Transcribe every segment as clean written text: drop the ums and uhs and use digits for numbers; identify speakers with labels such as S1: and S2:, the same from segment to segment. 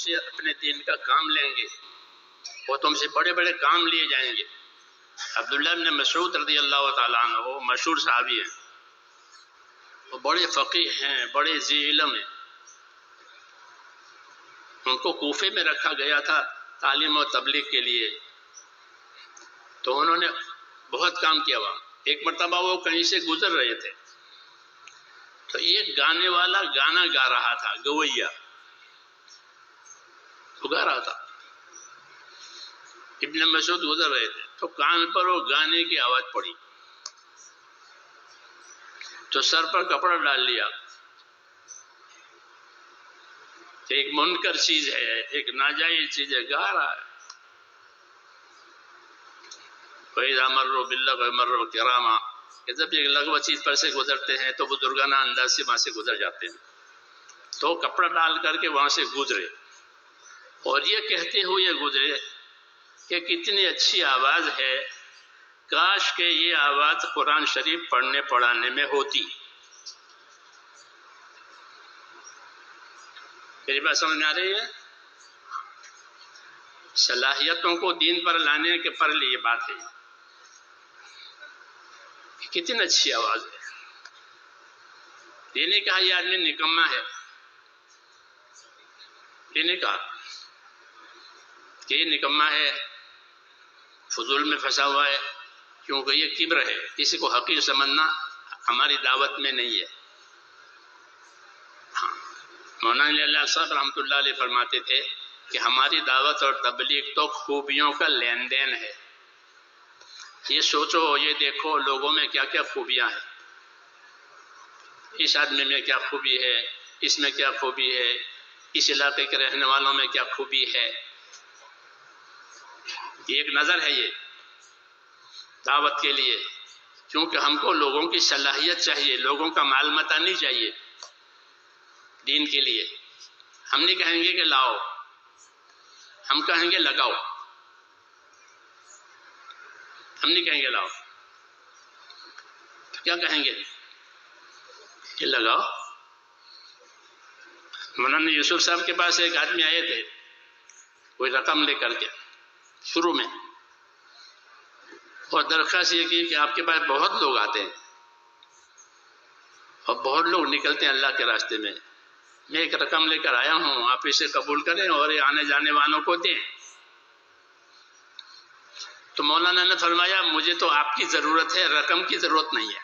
S1: سے اپنے دین کا کام لیں گے، وہ تم سے بڑے بڑے کام لیے جائیں گے۔ عبداللہ بن مسعود رضی اللہ تعالیٰ عنہ وہ مشہور صحابی ہیں، وہ بڑے فقیہ ہیں، بڑے ذی علم ہیں۔ ان کو کوفے میں رکھا گیا تھا تعلیم و تبلیغ کے لیے، تو انہوں نے بہت کام کیا وہاں۔ ایک مرتبہ وہ کہیں سے گزر رہے تھے تو ایک گانے والا گانا گا رہا تھا، گویا تو گا رہا تھا۔ ابن مسعود گزر رہے تھے تو کان پر وہ گانے کی آواز پڑی، تو سر پر کپڑا ڈال لیا کہ ایک منکر چیز ہے، ایک ناجائز چیز ہے، گا رہا ہے۔ وَإِذَا مَرُّوا بِاللَّغْوِ مَرُّوا كِرَامًا، کہ جب یہ لغو چیز پر سے گزرتے ہیں تو بزرگانہ انداز سے وہاں سے گزر جاتے ہیں۔ تو کپڑا ڈال کر کے وہاں سے گزرے اور یہ کہتے ہوئے گزرے کہ کتنی اچھی آواز ہے، کاش کہ یہ آواز قرآن شریف پڑھنے پڑھانے میں ہوتی۔ میری بات سمجھ میں آ رہی ہے؟ صلاحیتوں کو دین پر لانے کے پر لیے بات ہے، کتنی اچھی آواز ہے۔ یہ نہیں کہا یہ آدمی نکما ہے، یہ نہیں کہا کہ یہ نکما ہے، فضول میں پھنسا ہوا ہے، کیونکہ یہ کبر ہے۔ کسی کو حقیر سمجھنا ہماری دعوت میں نہیں ہے۔ مولانا علی اللہ صاحب رحمۃ اللہ علیہ فرماتے تھے کہ ہماری دعوت اور تبلیغ تو خوبیوں کا لین دین ہے۔ یہ سوچو، یہ دیکھو لوگوں میں کیا کیا خوبیاں ہیں، اس آدمی میں کیا خوبی ہے، اس میں کیا خوبی ہے، اس علاقے کے رہنے والوں میں کیا خوبی ہے۔ یہ ایک نظر ہے یہ دعوت کے لیے، کیونکہ ہم کو لوگوں کی صلاحیت چاہیے، لوگوں کا مال متا نہیں چاہیے دین کے لیے۔ ہم نہیں کہیں گے کہ لاؤ، ہم کہیں گے لگاؤ، ہم نہیں کہیں گے لاؤ، تو کیا کہیں گے کہ لگاؤ۔ مولانا یوسف صاحب کے پاس ایک آدمی آئے تھے کوئی رقم لے کر کے شروع میں، اور درخواست یہ کی کہ آپ کے پاس بہت لوگ آتے ہیں اور بہت لوگ نکلتے ہیں اللہ کے راستے میں، میں ایک رقم لے کر آیا ہوں، آپ اسے قبول کریں اور یہ آنے جانے والوں کو دیں۔ تو مولانا نے فرمایا مجھے تو آپ کی ضرورت ہے، رقم کی ضرورت نہیں ہے۔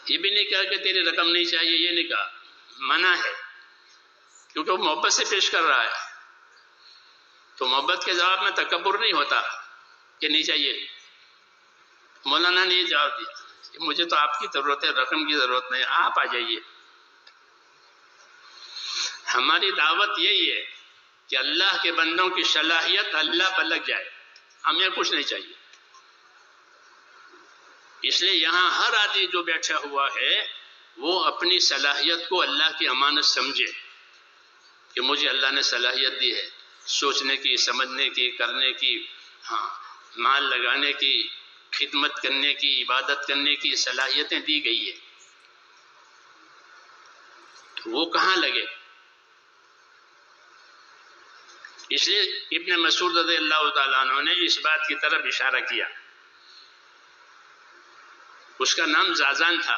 S1: یہ بھی نہیں کہا کہ تیری رقم نہیں چاہیے، یہ نہیں کہا، منع ہے، کیونکہ وہ محبت سے پیش کر رہا ہے۔ تو محبت کے جواب میں تکبر نہیں ہوتا کہ نہیں چاہیے۔ مولانا نے یہ جواب دیا کہ مجھے تو آپ کی ضرورت ہے، رقم کی ضرورت نہیں، آپ آ جائیے۔ ہماری دعوت یہی ہے کہ اللہ کے بندوں کی صلاحیت اللہ پر لگ جائے، ہمیں کچھ نہیں چاہیے۔ اس لیے یہاں ہر آدمی جو بیٹھا ہوا ہے وہ اپنی صلاحیت کو اللہ کی امانت سمجھے کہ مجھے اللہ نے صلاحیت دی ہے، سوچنے کی، سمجھنے کی، کرنے کی، مال لگانے کی، خدمت کرنے کی، عبادت کرنے کی صلاحیتیں دی گئی ہے، تو وہ کہاں لگے؟ اس لیے ابن مسعود رضی اللہ تعالیٰ عنہ نے اس بات کی طرف اشارہ کیا۔ اس کا نام زازان تھا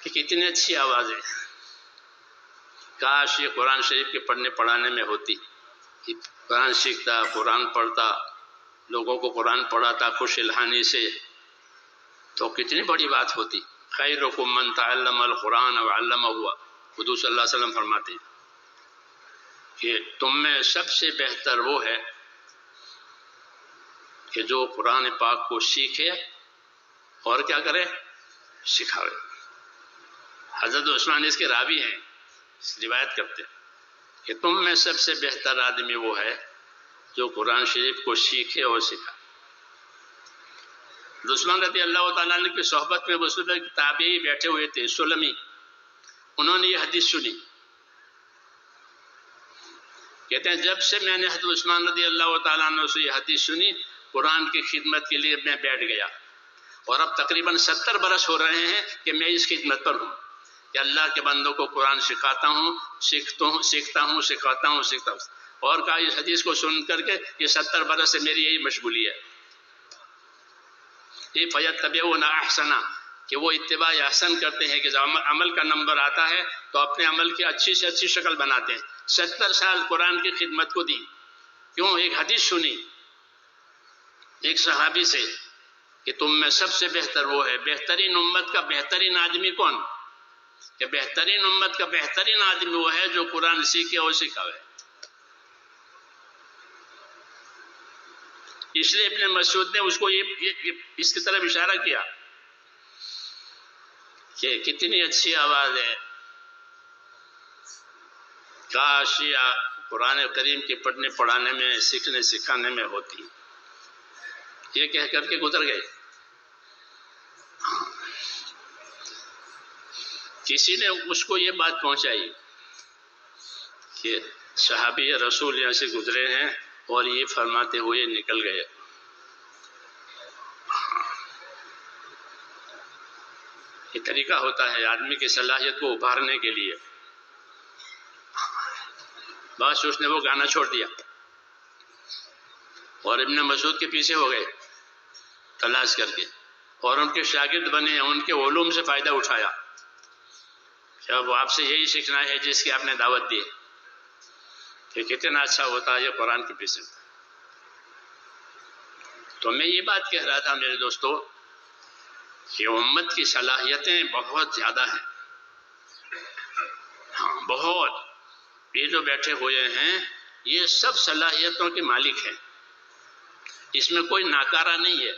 S1: کہ کتنی اچھی آواز ہے، کاش یہ قرآن شریف کے پڑھنے پڑھانے میں ہوتی، قرآن سیکھتا، قرآن پڑھتا، لوگوں کو قرآن پڑھاتا خوش الحانی سے، تو کتنی بڑی بات ہوتی۔ خیرکم من تعلم القرآن وعلمہ، حضور صلی اللہ علیہ وسلم فرماتے ہیں کہ تم میں سب سے بہتر وہ ہے کہ جو قرآن پاک کو سیکھے اور کیا کرے، سکھاوے۔ حضرت عثمان اس کے راوی ہیں، روایت کرتے ہیں کہ تم میں سب سے بہتر آدمی وہ ہے جو قرآن شریف کو سیکھے اور سکھائے۔ عثمان رضی اللہ تعالیٰ عنہ کی صحبت میں وسطی تابعی بیٹھے ہوئے تھے، سلمی، انہوں نے یہ حدیث سنی، کہتے ہیں جب سے میں نے حضرت عثمان رضی اللہ تعالیٰ عنہ سے یہ حدیث سنی، قرآن کی خدمت کے لیے میں بیٹھ گیا، اور اب تقریباً 70 برس ہو رہے ہیں کہ میں اس خدمت پر ہوں۔ کہ اللہ کے بندوں کو قرآن سکھاتا ہوں، سیکھتا ہوں، سکھاتا ہوں۔ اور کہا اس حدیث کو سن کر کے یہ 70 برس سے میری یہی مشغولی ہے، یہ فَيَتَّبِعُونَ أَحْسَنَ، کہ وہ اتباع احسن کرتے ہیں کہ جب عمل کا نمبر آتا ہے تو اپنے عمل کی اچھی سے اچھی شکل بناتے ہیں۔ 70 سال قرآن کی خدمت کو دی، کیوں؟ ایک حدیث سنی ایک صحابی سے کہ تم میں سب سے بہتر وہ ہے، بہترین امت کا بہترین آدمی کون؟ کہ بہترین امت کا بہترین آدمی وہ ہے جو قرآن سیکھے اور سکھاوے۔ اس لیے ابن مسعود نے اس کو اس کی طرف اشارہ کیا کہ کتنی اچھی آواز ہے، کاش یہ قرآن کریم کے پڑھنے پڑھانے میں، سیکھنے سکھانے میں ہوتی۔ یہ کہہ کر کے گزر گئے۔ کسی نے اس کو یہ بات پہنچائی کہ صحابی رسول یہاں سے گزرے ہیں اور یہ فرماتے ہوئے نکل گئے۔ یہ طریقہ ہوتا ہے آدمی کی صلاحیت کو ابھارنے کے لیے۔ بس اس نے وہ گانا چھوڑ دیا اور ابن مسعود کے پیچھے ہو گئے تلاش کر کے، اور ان کے شاگرد بنے، ان کے علوم سے فائدہ اٹھایا۔ جب آپ سے یہی سیکھنا ہے جس کی آپ نے دعوت دی کہ کتنا اچھا ہوتا ہے یہ قرآن کے پیچھے۔ تو میں یہ بات کہہ رہا تھا میرے دوستو کہ امت کی صلاحیتیں بہت زیادہ ہیں، ہاں بہت۔ یہ جو بیٹھے ہوئے ہیں یہ سب صلاحیتوں کے مالک ہیں، اس میں کوئی ناکارہ نہیں ہے،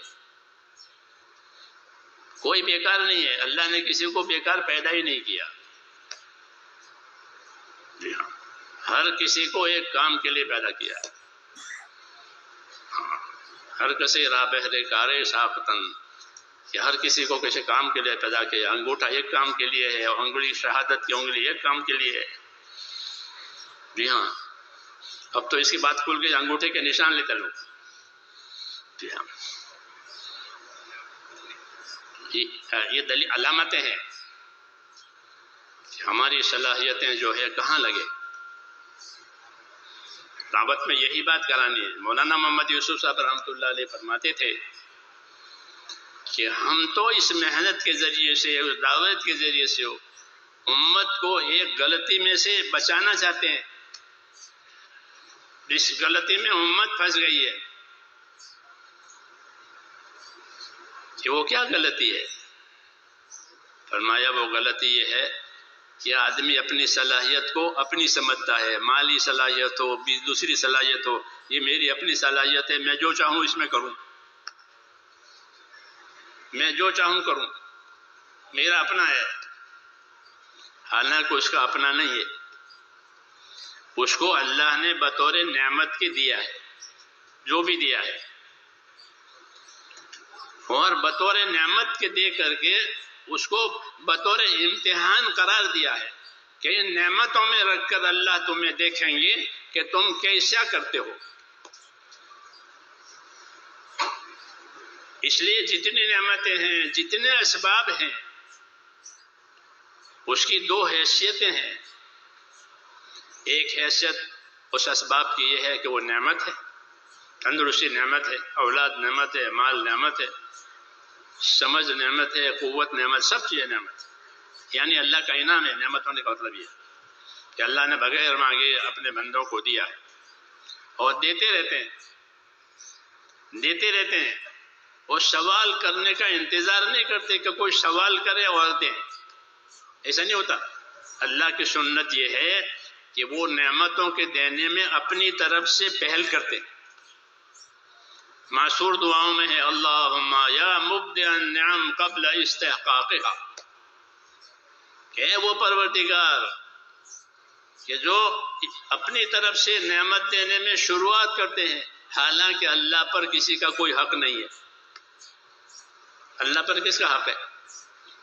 S1: کوئی بیکار نہیں ہے۔ اللہ نے کسی کو بیکار پیدا ہی نہیں کیا، جی ہاں، ہر کسی کو ایک کام کے لیے پیدا کیا ہے۔ ہر کسی راہ بہرے کارے ساختن، کہ ہر کسی کو کسی کام کے لیے پیدا کیا۔ انگوٹھا ایک کام کے لیے ہے، اور انگلی شہادت کی انگلی ایک کام کے لیے ہے، جی ہاں۔ اب تو اس کی بات کھل گئی، انگوٹھے کے نشان لیتے لوگ، جی ہاں۔ یہ دلیل علامتیں ہیں کہ ہماری صلاحیتیں جو ہے کہاں لگے۔ دعوت میں یہی بات کرانی ہے۔ مولانا محمد یوسف صاحب رحمۃ اللہ علیہ فرماتے تھے کہ ہم تو اس محنت کے ذریعے سے، اس دعوت کے ذریعے سے امت کو ایک غلطی میں سے بچانا چاہتے ہیں، جس غلطی میں امت پھنس گئی ہے۔ کہ وہ کیا غلطی ہے؟ فرمایا وہ غلطی یہ ہے کہ آدمی اپنی صلاحیت کو اپنی سمجھتا ہے، مالی صلاحیت ہو، دوسری صلاحیت ہو، یہ میری اپنی صلاحیت ہے، میں جو چاہوں اس میں کروں، میں جو چاہوں کروں، میرا اپنا ہے۔ حالانکہ اس کا اپنا نہیں ہے، اس کو اللہ نے بطور نعمت کے دیا ہے، جو بھی دیا ہے، اور بطور نعمت کے دے کر کے اس کو بطور امتحان قرار دیا ہے کہ ان نعمتوں میں رکھ کر اللہ تمہیں دیکھیں گے کہ تم کیسا کرتے ہو۔ اس لیے جتنی نعمتیں ہیں، جتنے اسباب ہیں، اس کی دو حیثیتیں ہیں۔ ایک حیثیت اس اسباب کی یہ ہے کہ وہ نعمت ہے، تندرستی نعمت ہے، اولاد نعمت ہے، مال نعمت ہے، سمجھ نعمت ہے، قوت نعمت، سب چیزیں نعمت ہے۔ یعنی اللہ کا انعام ہے۔ نعمت ہونے کا مطلب یہ ہے کہ اللہ نے بغیر مانگے اپنے بندوں کو دیا ہے، اور دیتے رہتے ہیں، دیتے رہتے ہیں، اور سوال کرنے کا انتظار نہیں کرتے کہ کوئی سوال کرے اور دیں، ایسا نہیں ہوتا۔ اللہ کی سنت یہ ہے کہ وہ نعمتوں کے دینے میں اپنی طرف سے پہل کرتے ہیں۔ معصور دعاؤں میں ہے اللہم یا مبدع النعم قبل استحقاقها، کہ وہ پروردگار کہ جو اپنی طرف سے نعمت دینے میں شروعات کرتے ہیں، حالانکہ اللہ پر کسی کا کوئی حق نہیں ہے۔ اللہ پر کس کا حق ہے؟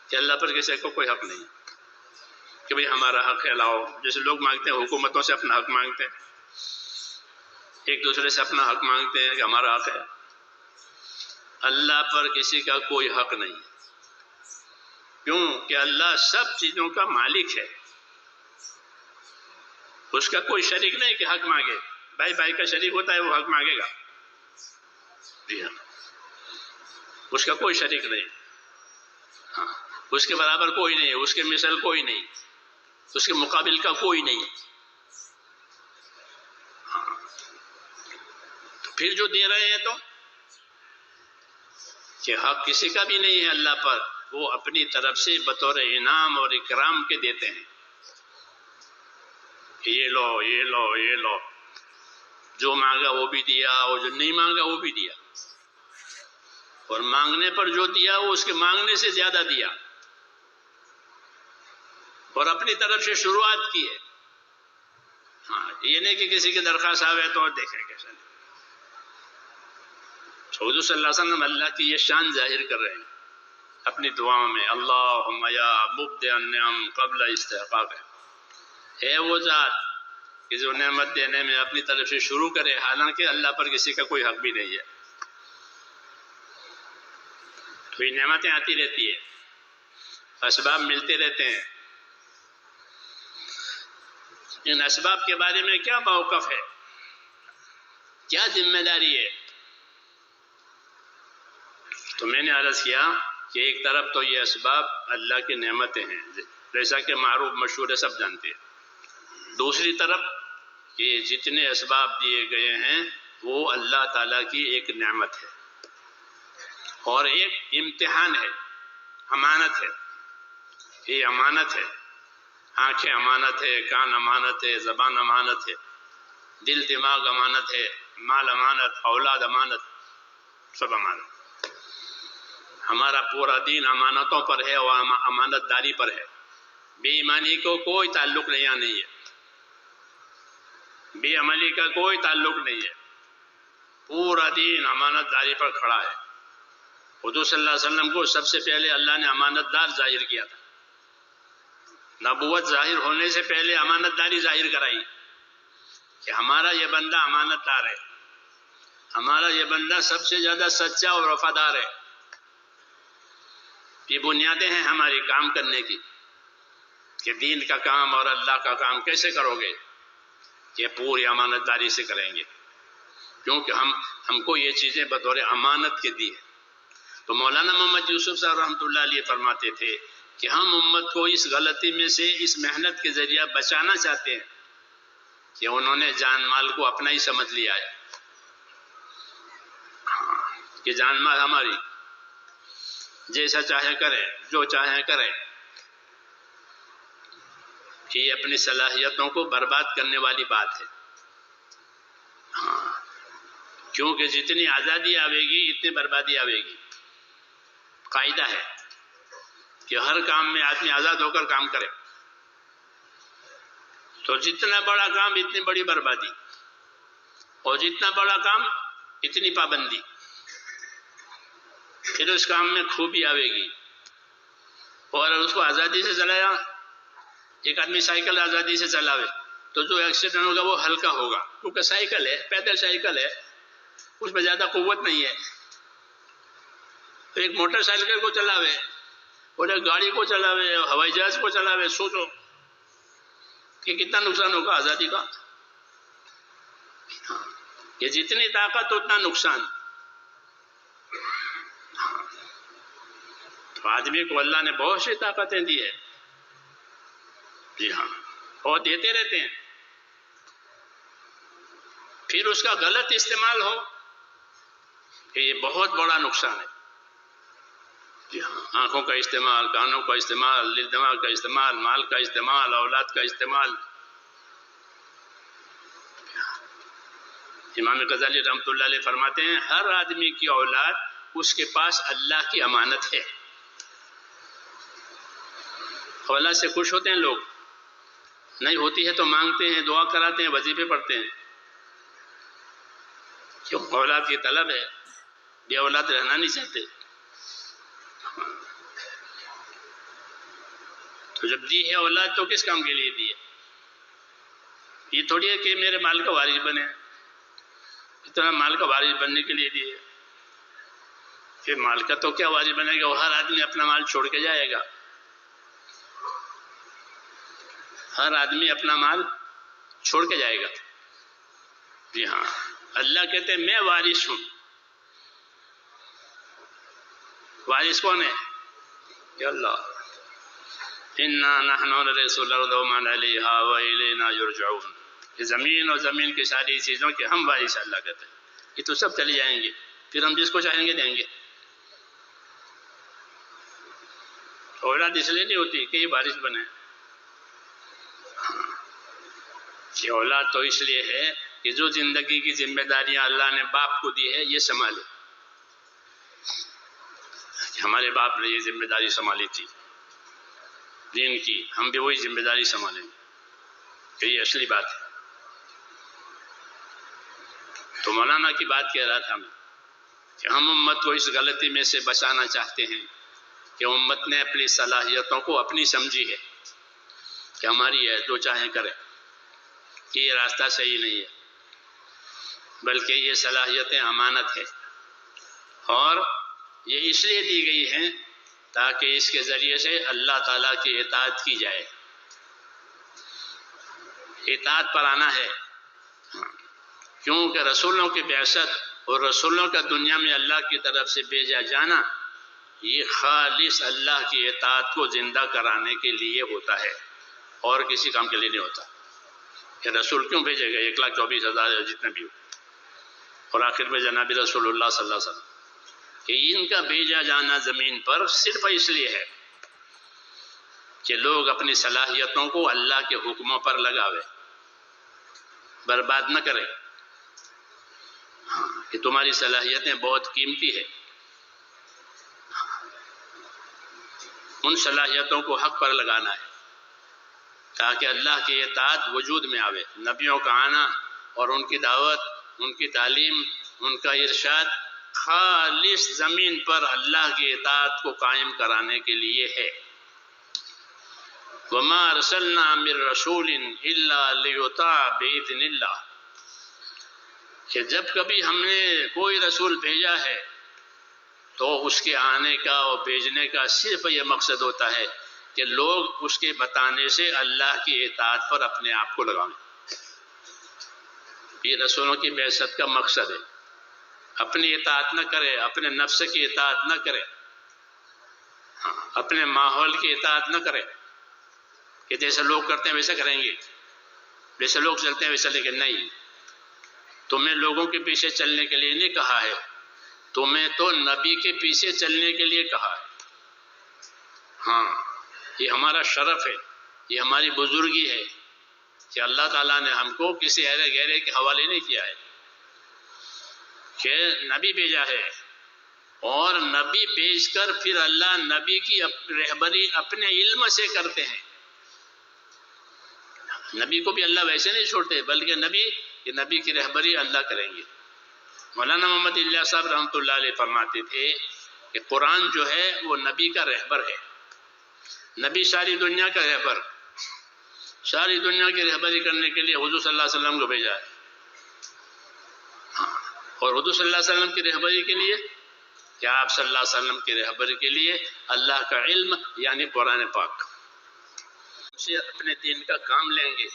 S1: کہ اللہ پر کسی کو کوئی حق نہیں کہ بھئی ہمارا حق ہے لاؤ۔ جیسے لوگ مانگتے ہیں، حکومتوں سے اپنا حق مانگتے ہیں، ایک دوسرے سے اپنا حق مانگتے ہیں کہ ہمارا حق ہے۔ اللہ پر کسی کا کوئی حق نہیں ہے۔ کیوں کہ اللہ سب چیزوں کا مالک ہے، اس کا کوئی شریک نہیں کہ حق مانگے. بھائی بھائی کا شریک ہوتا ہے وہ حق مانگے گا؟ جی ہاں، اس کا کوئی شریک نہیں. ہاں، اس کے برابر کوئی نہیں، اس کے مثل کوئی نہیں، اس کے مقابل کا کوئی نہیں. ہاں، تو پھر جو دے رہے ہیں تو کہ حق کسی کا بھی نہیں ہے اللہ پر، وہ اپنی طرف سے بطور انعام اور اکرام کے دیتے ہیں. یہ لو یہ لو یہ لو، جو مانگا وہ بھی دیا اور جو نہیں مانگا وہ بھی دیا، اور مانگنے پر جو دیا وہ اس کے مانگنے سے زیادہ دیا، اور اپنی طرف سے شروعات کی ہے. ہاں، یہ نہیں کہ کسی کی درخواست آوے تو دیکھیں کیسا نہیں. حضور صلی اللہ علیہ وسلم اللہ کی یہ شان ظاہر کر رہے ہیں اپنی دعاؤں میں. اللہم یا مبدع النعم قبل استحقاق، ہے وہ ذات کہ جو نعمت دینے میں اپنی طرف سے شروع کرے حالانکہ اللہ پر کسی کا کوئی حق بھی نہیں ہے. کوئی نعمتیں آتی رہتی ہے، اسباب ملتے رہتے ہیں، ان اسباب کے بارے میں کیا موقف ہے، کیا ذمہ داری ہے؟ تو میں نے عرض کیا کہ ایک طرف تو یہ اسباب اللہ کی نعمتیں ہیں جیسا کہ معروف مشہور ہے، سب جانتے ہیں. دوسری طرف یہ جتنے اسباب دیے گئے ہیں وہ اللہ تعالیٰ کی ایک نعمت ہے اور ایک امتحان ہے، امانت ہے. یہ امانت ہے، آنکھیں امانت ہے، کان امانت ہے، زبان امانت ہے، دل دماغ امانت ہے، مال امانت، اولاد امانت، سب امانت. ہمارا پورا دین امانتوں پر ہے اور امانت داری پر ہے. بے ایمانی کو کوئی تعلق نہیں ہے، بے عملی کا کوئی تعلق نہیں ہے. پورا دین امانت داری پر کھڑا ہے. حضور صلی اللہ علیہ وسلم کو سب سے پہلے اللہ نے امانت دار ظاہر کیا تھا. نبوت ظاہر ہونے سے پہلے امانت داری ظاہر کرائی کہ ہمارا یہ بندہ امانت دار ہے، ہمارا یہ بندہ سب سے زیادہ سچا اور وفادار ہے. یہ بنیادیں ہیں ہماری کام کرنے کی کہ دین کا کام اور اللہ کا کام کیسے کرو گے، یہ پوری امانت داری سے کریں گے کیونکہ ہم کو یہ چیزیں بطور امانت کے دی ہیں. تو مولانا محمد یوسف صاحب رحمۃ اللہ علیہ فرماتے تھے کہ ہم امت کو اس غلطی میں سے اس محنت کے ذریعہ بچانا چاہتے ہیں کہ انہوں نے جان مال کو اپنا ہی سمجھ لیا ہے کہ جان مال ہماری، جیسا چاہے کرے، جو چاہے کرے. یہ اپنی صلاحیتوں کو برباد کرنے والی بات ہے. ہاں، کیونکہ جتنی آزادی آوے گی اتنی بربادی آوے گی. قاعدہ ہے کہ ہر کام میں آدمی آزاد ہو کر کام کرے تو جتنا بڑا کام اتنی بڑی بربادی، اور جتنا بڑا کام اتنی پابندی. پھر اس کام میں خوبی آوے گی. اور اس کو آزادی سے چلایا، ایک آدمی سائیکل آزادی سے چلاوے تو جو ایکسیڈنٹ ہوگا وہ ہلکا ہوگا کیونکہ سائیکل ہے، پیدل سائیکل ہے، اس میں زیادہ قوت نہیں ہے. تو ایک موٹر سائیکل کو چلاوے اور ایک گاڑی کو چلاوے، ہوائی جہاز کو چلاوے، سوچو کہ کتنا نقصان ہوگا آزادی کا. یہ جتنی طاقت اتنا نقصان. تو آدمی کو اللہ نے بہت سی طاقتیں دی ہے. جی ہاں، اور دیتے رہتے ہیں. پھر اس کا غلط استعمال ہو کہ یہ بہت بڑا نقصان ہے. جی ہاں، آنکھوں کا استعمال، کانوں کا استعمال، دل دماغ کا استعمال، مال کا استعمال، اولاد کا استعمال. امام غزالی رحمۃ اللہ علیہ فرماتے ہیں ہر آدمی کی اولاد اس کے پاس اللہ کی امانت ہے. اولاد سے خوش ہوتے ہیں لوگ، نہیں ہوتی ہے تو مانگتے ہیں، دعا کراتے ہیں، وظیفے پڑھتے ہیں. کیوں؟ اولاد کی طلب ہے، بے اولاد رہنا نہیں چاہتے. تو جب دی ہے اولاد تو کس کام کے لیے دی ہے؟ یہ تھوڑی ہے کہ میرے مال کا وارث بنے، اتنا مال کا وارث بننے کے لیے دی ہے. پھر مال کا تو کیا وارث بنے گا، وہ ہر آدمی اپنا مال چھوڑ کے جائے گا. ہر آدمی اپنا مال چھوڑ کے جائے گا. جی ہاں، اللہ کہتے ہیں میں وارث ہوں. وارث کون ہے؟ کہ اللہ. اِنَّا نَحْنُ نَرِثُ الْأَرْضَ وَمَنْ عَلَيْهَا وَإِلَيْنَا يُرْجَعُونَ. یہ زمین اور زمین کی ساری چیزوں کے ہم وارث اللہ کہتے ہیں. یہ تو سب چلی جائیں گے، پھر ہم جس کو چاہیں گے دیں گے. اولاد اس لیے نہیں ہوتی کہ یہ وارث بنے. یہ اولاد تو اس لیے ہے کہ جو زندگی کی ذمہ داریاں اللہ نے باپ کو دی ہے یہ سنبھالے. ہمارے باپ نے یہ ذمہ داری سنبھالی تھی دین کی، ہم بھی وہی ذمہ داری سنبھالیں گے کہ یہ اصلی بات ہے. تو مولانا کی بات کہہ رہا تھا میں کہ ہم امت کو اس غلطی میں سے بچانا چاہتے ہیں کہ امت نے اپنی صلاحیتوں کو اپنی سمجھی ہے کہ ہماری ہے جو چاہیں کرے. یہ راستہ صحیح نہیں ہے، بلکہ یہ صلاحیتیں امانت ہے اور یہ اس لیے دی گئی ہیں تاکہ اس کے ذریعے سے اللہ تعالیٰ کی اطاعت کی جائے. اطاعت پر آنا ہے، کیونکہ رسولوں کی بعثت اور رسولوں کا دنیا میں اللہ کی طرف سے بھیجا جانا یہ خالص اللہ کی اطاعت کو زندہ کرانے کے لیے ہوتا ہے اور کسی کام کے لیے نہیں ہوتا. کہ رسول کیوں بھیجے گئے 1,24,000 جتنے بھی ہو، اور آخر میں جناب رسول اللہ صلی اللہ علیہ وسلم، کہ ان کا بھیجا جانا زمین پر صرف اس لیے ہے کہ لوگ اپنی صلاحیتوں کو اللہ کے حکموں پر لگاوے، برباد نہ کرے. کہ تمہاری صلاحیتیں بہت قیمتی ہے، ان صلاحیتوں کو حق پر لگانا ہے تاکہ اللہ کی اطاعت وجود میں آوے. نبیوں کا آنا اور ان کی دعوت، ان کی تعلیم، ان کا ارشاد خالص زمین پر اللہ کی اطاعت کو قائم کرانے کے لیے ہے. وَمَا أَرْسَلْنَا مِن رَّسُولٍ إِلَّا لِيُطَاعَ بِإِذْنِ اللَّهِ. کہ جب کبھی ہم نے کوئی رسول بھیجا ہے تو اس کے آنے کا اور بھیجنے کا صرف یہ مقصد ہوتا ہے کہ لوگ اس کے بتانے سے اللہ کی اطاعت پر اپنے آپ کو لگائیں. یہ رسولوں کی بعثت کا مقصد ہے. اپنی اطاعت نہ کرے، اپنے نفس کی اطاعت نہ کرے، اپنے ماحول کی اطاعت نہ کرے کہ جیسے لوگ کرتے ہیں ویسے کریں گے، جیسے لوگ چلتے ہیں ویسے. لیکن نہیں، تمہیں لوگوں کے پیچھے چلنے کے لیے نہیں کہا ہے، تمہیں تو نبی کے پیچھے چلنے کے لیے کہا ہے. ہاں، یہ ہمارا شرف ہے، یہ ہماری بزرگی ہے کہ اللہ تعالیٰ نے ہم کو کسی ایرے گہرے کے حوالے نہیں کیا ہے کہ نبی بھیجا ہے، اور نبی بھیج کر پھر اللہ نبی کی رہبری اپنے علم سے کرتے ہیں. نبی کو بھی اللہ ویسے نہیں چھوڑتے، بلکہ نبی کی رہبری اللہ کریں گے. مولانا محمد الیاس صاحب رحمۃ اللہ علیہ فرماتے تھے کہ قرآن جو ہے وہ نبی کا رہبر ہے. نبی ساری دنیا کا رہبر، ساری دنیا کی رہبری کرنے کے لیے حضور صلی اللہ علیہ وسلم کو بھیجا ہے. اور حضور صلی اللہ علیہ وسلم کی رہبری کے لیے کیا؟ آپ صلی اللہ علیہ وسلم کی رہبری کے لیے اللہ کا علم یعنی قرآن پاک سے اپنے دین کا کام لیں گے